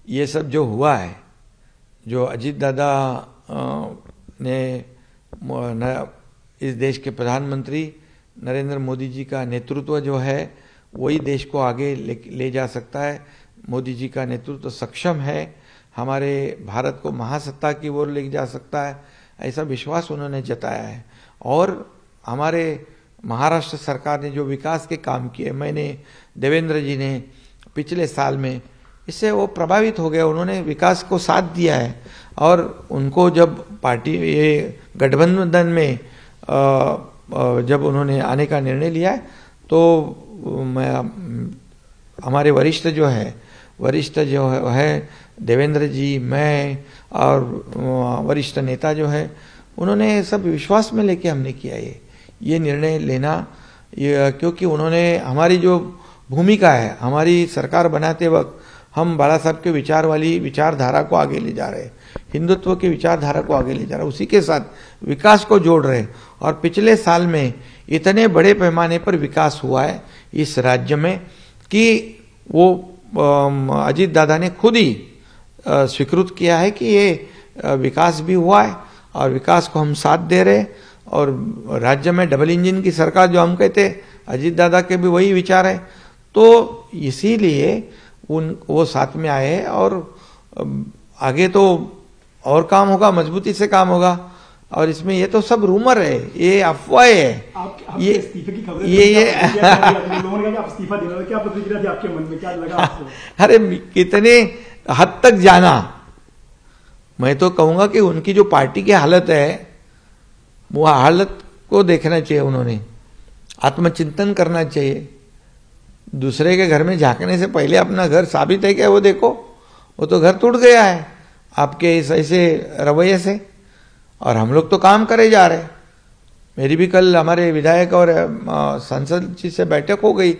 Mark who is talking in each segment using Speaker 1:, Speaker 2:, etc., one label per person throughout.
Speaker 1: ये सब जो हुआ है, जो अजीत दादा ने इस देश के प्रधानमंत्री नरेंद्र मोदी जी का नेतृत्व जो है वही देश को आगे ले जा सकता है। मोदी जी का नेतृत्व सक्षम है, हमारे भारत को महासत्ता की ओर ले जा सकता है, ऐसा विश्वास उन्होंने जताया है। और हमारे महाराष्ट्र सरकार ने जो विकास के काम किए, मैंने देवेंद्र जी ने पिछले साल में, इससे वो प्रभावित हो गए, उन्होंने विकास को साथ दिया है। और उनको जब पार्टी ये गठबंधन में जब उन्होंने आने का निर्णय लिया है तो हमारे वरिष्ठ जो है देवेंद्र जी, मैं और वरिष्ठ नेता जो है, उन्होंने सब विश्वास में लेके हमने किया ये निर्णय लेना, क्योंकि उन्होंने हमारी जो भूमिका है, हमारी सरकार बनाते वक्त हम बाला साहब के विचारधारा को आगे ले जा रहे, हिंदुत्व की विचारधारा को आगे ले जा रहे, उसी के साथ विकास को जोड़ रहे। और पिछले साल में इतने बड़े पैमाने पर विकास हुआ है इस राज्य में कि वो अजीत दादा ने खुद ही स्वीकृत किया है कि ये विकास भी हुआ है और विकास को हम साथ दे रहे। और राज्य में डबल इंजन की सरकार जो हम कहते, अजीत दादा के भी वही विचार है, तो इसीलिए वो साथ में आए हैं। और आगे तो और काम होगा, मजबूती से काम होगा। और इसमें ये तो सब रूमर है, ये अफवाह है। ये
Speaker 2: इस्तीफा देना, क्या प्रतिक्रिया थी आपके मन में, क्या लगा आपको?
Speaker 1: अरे कितने हद तक जाना, मैं तो कहूंगा कि उनकी जो पार्टी की हालत है वो हालत को देखना चाहिए, उन्होंने आत्मचिंतन करना चाहिए। दूसरे के घर में झांकने से पहले अपना घर साबित है क्या वो देखो। वो तो घर टूट गया है आपके इस ऐसे रवैये से, और हम लोग तो काम करे जा रहे। मेरी भी कल हमारे विधायक और सांसद जी से बैठक हो गई,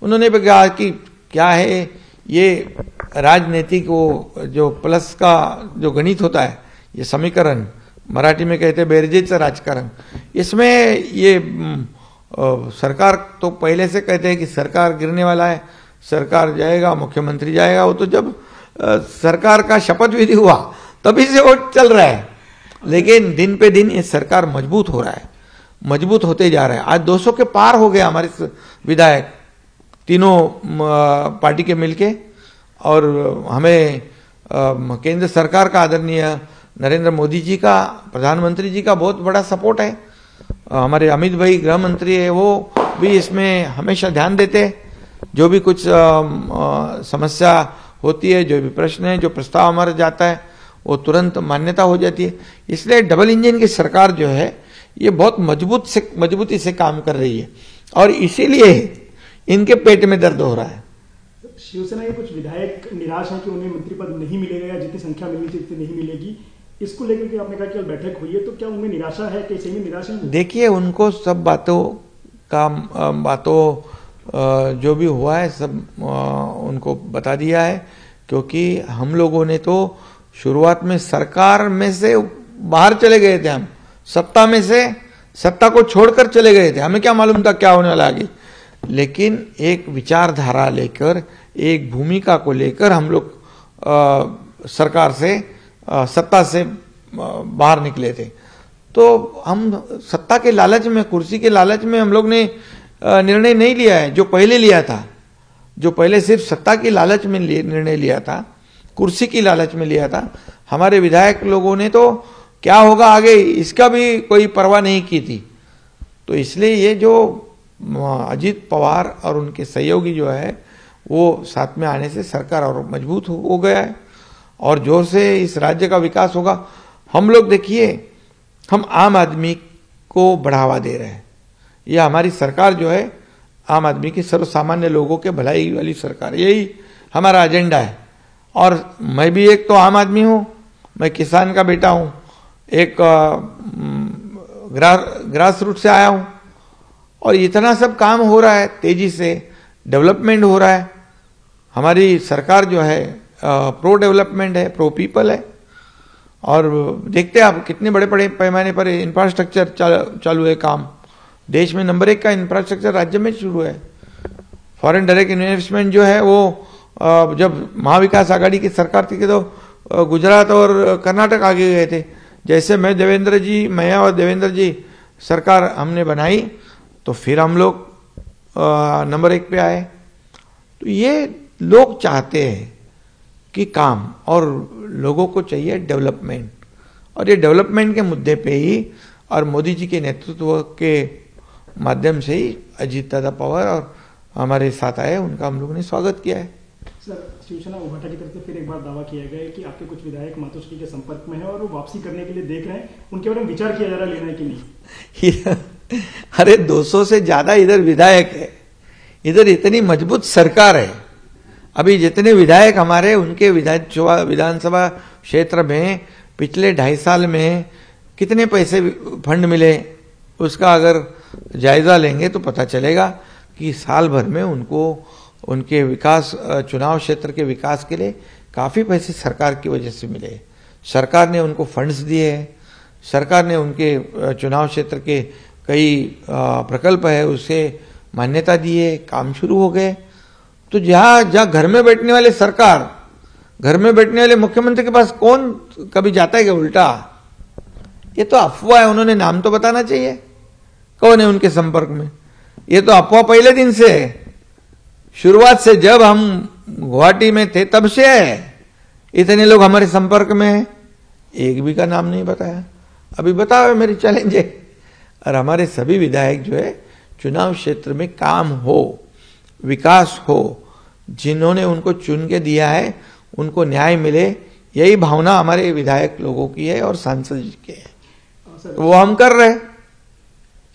Speaker 1: उन्होंने भी कहा कि क्या है ये राजनीतिक वो जो प्लस का जो गणित होता है, ये समीकरण मराठी में कहते हैं बेरजेचं राजकारण, इसमें ये सरकार तो पहले से कहते हैं कि सरकार गिरने वाला है, सरकार जाएगा, मुख्यमंत्री जाएगा। वो तो जब सरकार का शपथ विधि हुआ तभी से वो चल रहा है, लेकिन दिन पे दिन ये सरकार मजबूत हो रहा है, मजबूत होते जा रहा है। आज 200 के पार हो गया हमारे विधायक तीनों पार्टी के मिलके। और हमें केंद्र सरकार का आदरणीय नरेंद्र मोदी जी का, प्रधानमंत्री जी का बहुत बड़ा सपोर्ट है। हमारे अमित भाई गृह मंत्री है, वो भी इसमें हमेशा ध्यान देते हैं। जो भी कुछ समस्या होती है, जो भी प्रश्न है, जो प्रस्ताव हमारा जाता है, वो तुरंत मान्यता हो जाती है। इसलिए डबल इंजन की सरकार जो है ये बहुत मजबूती से काम कर रही है, और इसीलिए इनके पेट में दर्द हो रहा है।
Speaker 2: शिवसेना के कुछ विधायक निराश हैं कि उन्हें मंत्री पद नहीं मिलेगा या जितनी संख्या मिलनी चाहिए उतनी नहीं मिलेगी। इसको लेकर के आपने कहा कि बैठक हुई है, तो क्या उनमें निराशा है, कैसे में निराशा है?
Speaker 1: देखिए, उनको सब बातों जो भी हुआ है सब उनको बता दिया है, क्योंकि हम लोगों ने तो शुरुआत में सरकार में से बाहर चले गए थे, हम सत्ता में से सत्ता को छोड़कर चले गए थे। हमें क्या मालूम था क्या होने वाला आगे, लेकिन एक विचारधारा लेकर, एक भूमिका को लेकर हम लोग सरकार से, सत्ता से बाहर निकले थे। तो हम सत्ता के लालच में, कुर्सी के लालच में हम लोग ने निर्णय नहीं लिया है जो पहले लिया था, जो पहले सिर्फ सत्ता की लालच में निर्णय लिया था, कुर्सी की लालच में लिया था। हमारे विधायक लोगों ने तो क्या होगा आगे इसका भी कोई परवाह नहीं की थी। तो इसलिए ये जो अजीत पवार और उनके सहयोगी जो है वो साथ में आने से सरकार और मजबूत हो गया है, और जोर से इस राज्य का विकास होगा। हम लोग देखिए, हम आम आदमी को बढ़ावा दे रहे हैं। यह हमारी सरकार जो है आम आदमी की, सर्वसामान्य लोगों के भलाई वाली सरकार, यही हमारा एजेंडा है। और मैं भी एक तो आम आदमी हूँ, मैं किसान का बेटा हूँ, एक ग्रास रूट से आया हूँ, और इतना सब काम हो रहा है, तेजी से डेवलपमेंट हो रहा है। हमारी सरकार जो है प्रो डेवलपमेंट है, प्रो पीपल है। और देखते हैं आप कितने बड़े बड़े पैमाने पर इंफ्रास्ट्रक्चर चालू है काम। देश में नंबर 1 का इंफ्रास्ट्रक्चर राज्य में शुरू है। फॉरेन डायरेक्ट इन्वेस्टमेंट जो है वो जब महाविकास आघाड़ी की सरकार थी तो गुजरात और कर्नाटक आगे गए थे। जैसे मैं और देवेंद्र जी सरकार हमने बनाई तो फिर हम लोग नंबर 1 पे आए। तो ये लोग चाहते हैं कि काम, और लोगों को चाहिए डेवलपमेंट, और ये डेवलपमेंट के मुद्दे पे ही और मोदी जी के नेतृत्व के माध्यम से ही अजीत दादा पवार और हमारे साथ आए, उनका हम लोगों ने स्वागत किया है।
Speaker 2: सर, शिवसेना उभाटा की तरफ से फिर एक बार दावा किया गया है कि आपके कुछ विधायक मातोश्री के संपर्क में है और वो वापसी करने के लिए देख रहे हैं, उनके बारे में विचार किया जा रहा है, लेना है कि नहीं?
Speaker 1: अरे 200 से ज्यादा इधर विधायक है, इधर इतनी मजबूत सरकार है। अभी जितने विधायक हमारे, उनके विधानसभा क्षेत्र में पिछले 2.5 साल में कितने पैसे फंड मिले, उसका अगर जायजा लेंगे तो पता चलेगा कि साल भर में उनको उनके विकास, चुनाव क्षेत्र के विकास के लिए काफी पैसे सरकार की वजह से मिले। सरकार ने उनको फंड्स दिए हैं, सरकार ने उनके चुनाव क्षेत्र के कई प्रकल्प है उसे मान्यता दी है, काम शुरू हो गए। तो जहां घर में बैठने वाले सरकार, घर में बैठने वाले मुख्यमंत्री के पास कौन कभी जाता है क्या उल्टा? ये तो अफवाह है, उन्होंने नाम तो बताना चाहिए कौन है उनके संपर्क में। ये तो अफवाह पहले दिन से है, शुरुआत से जब हम गुवाहाटी में थे तब से है। इतने लोग हमारे संपर्क में हैं, एक भी का नाम नहीं बताया। अभी बताओ, मेरी चैलेंज है। और हमारे सभी विधायक जो है चुनाव क्षेत्र में काम हो, विकास हो, जिन्होंने उनको चुन के दिया है उनको न्याय मिले, यही भावना हमारे विधायक लोगों की है और सांसद जी के है, वो हम कर रहे हैं।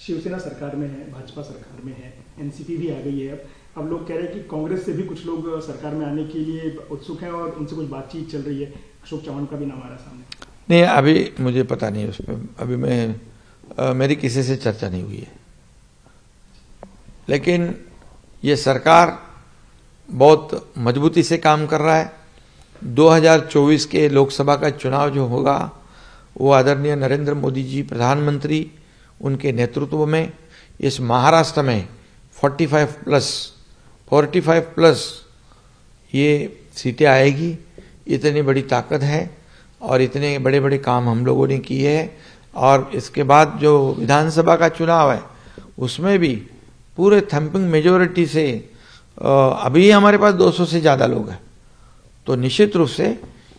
Speaker 2: शिवसेना सरकार में है, भाजपा सरकार में है, एनसीपी भी आ गई है। अब लोग कह रहे हैं कि कांग्रेस से भी कुछ लोग सरकार में आने के लिए उत्सुक हैं और उनसे कुछ बातचीत चल रही है। अशोक चौहान का भी नाम आ रहा है सामने।
Speaker 1: नहीं, अभी मुझे पता नहीं उस पर, अभी मेरी किसी से चर्चा नहीं हुई है। लेकिन ये सरकार बहुत मजबूती से काम कर रहा है। 2024 के लोकसभा का चुनाव जो होगा वो आदरणीय नरेंद्र मोदी जी प्रधानमंत्री, उनके नेतृत्व में इस महाराष्ट्र में 45 प्लस ये सीटें आएगी। इतनी बड़ी ताकत है और इतने बड़े बड़े काम हम लोगों ने किए हैं। और इसके बाद जो विधानसभा का चुनाव है उसमें भी पूरे थम्पिंग मेजोरिटी से अभी हमारे पास 200 से ज़्यादा लोग हैं। तो निश्चित रूप से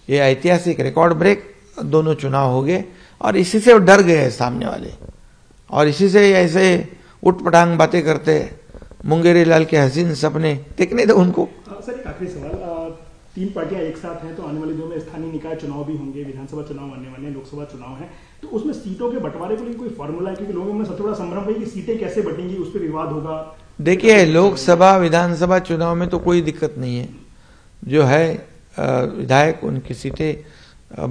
Speaker 1: ये ऐतिहासिक रिकॉर्ड ब्रेक दोनों चुनाव हो गए और इसी से डर गए सामने वाले, और इसी से ऐसे उठपटांग बातें करते, मुंगेरी लाल के हसीन सपने देखने दो उनको।
Speaker 2: सर, एक आखिरी सवाल, 3 पार्टियां एक साथ हैं तो आने वाले दिनों में स्थानीय निकाय चुनाव भी होंगे, विधानसभा चुनाव आने वाले हैं, लोकसभा चुनाव है, तो उसमें सीटों के बंटवारे के लिए कोई फॉर्मूला है? क्योंकि लोगों में सबसे बड़ा संभ्रम है कि सीटें कैसे बटेंगी, उस पर विवाद होगा।
Speaker 1: देखिए, लोकसभा विधानसभा चुनाव में तो कोई दिक्कत नहीं है, जो है विधायक उनकी सीटें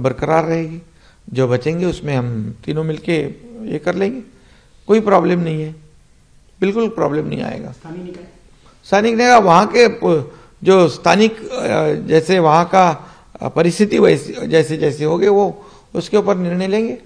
Speaker 1: बरकरार रहेगी, जो बचेंगे उसमें हम तीनों मिलके ये कर लेंगे, कोई प्रॉब्लम नहीं है, बिल्कुल प्रॉब्लम नहीं आएगा।
Speaker 2: स्थानीय
Speaker 1: निकाय वहाँ के जो स्थानिक जैसे वहाँ का परिस्थिति वैसे जैसे जैसे होगे वो उसके ऊपर निर्णय लेंगे।